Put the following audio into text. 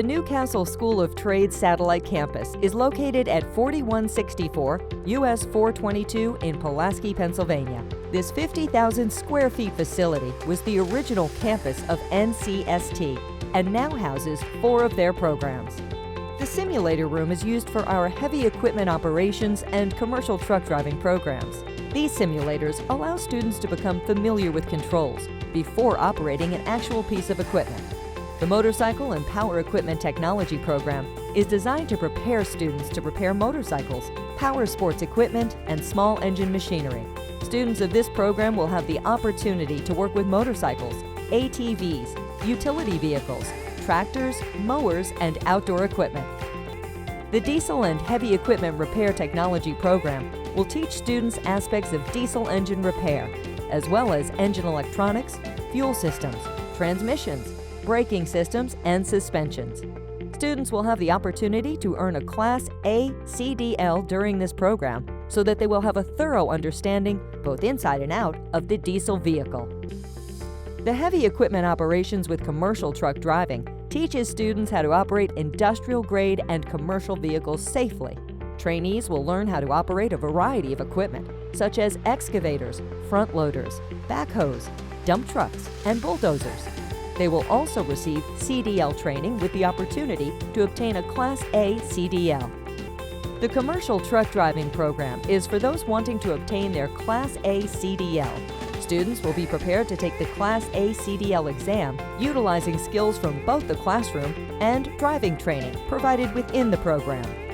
The Newcastle School of Trade Satellite Campus is located at 4164 US 422 in Pulaski, Pennsylvania. This 50,000 square feet facility was the original campus of NCST and now houses 4 of their programs. The simulator room is used for our heavy equipment operations and commercial truck driving programs. These simulators allow students to become familiar with controls before operating an actual piece of equipment. The Motorcycle and Power Equipment Technology program is designed to prepare students to repair motorcycles, power sports equipment, and small engine machinery. Students of this program will have the opportunity to work with motorcycles, ATVs, utility vehicles, tractors, mowers, and outdoor equipment. The Diesel and Heavy Equipment Repair Technology program will teach students aspects of diesel engine repair, as well as engine electronics, fuel systems, transmissions, braking systems, and suspensions. Students will have the opportunity to earn a Class A CDL during this program so that they will have a thorough understanding, both inside and out, of the diesel vehicle. The Heavy Equipment Operations with Commercial Truck Driving teaches students how to operate industrial-grade and commercial vehicles safely. Trainees will learn how to operate a variety of equipment, such as excavators, front loaders, backhoes, dump trucks, and bulldozers. They will also receive CDL training with the opportunity to obtain a Class A CDL. The Commercial Truck Driving program is for those wanting to obtain their Class A CDL. Students will be prepared to take the Class A CDL exam utilizing skills from both the classroom and driving training provided within the program.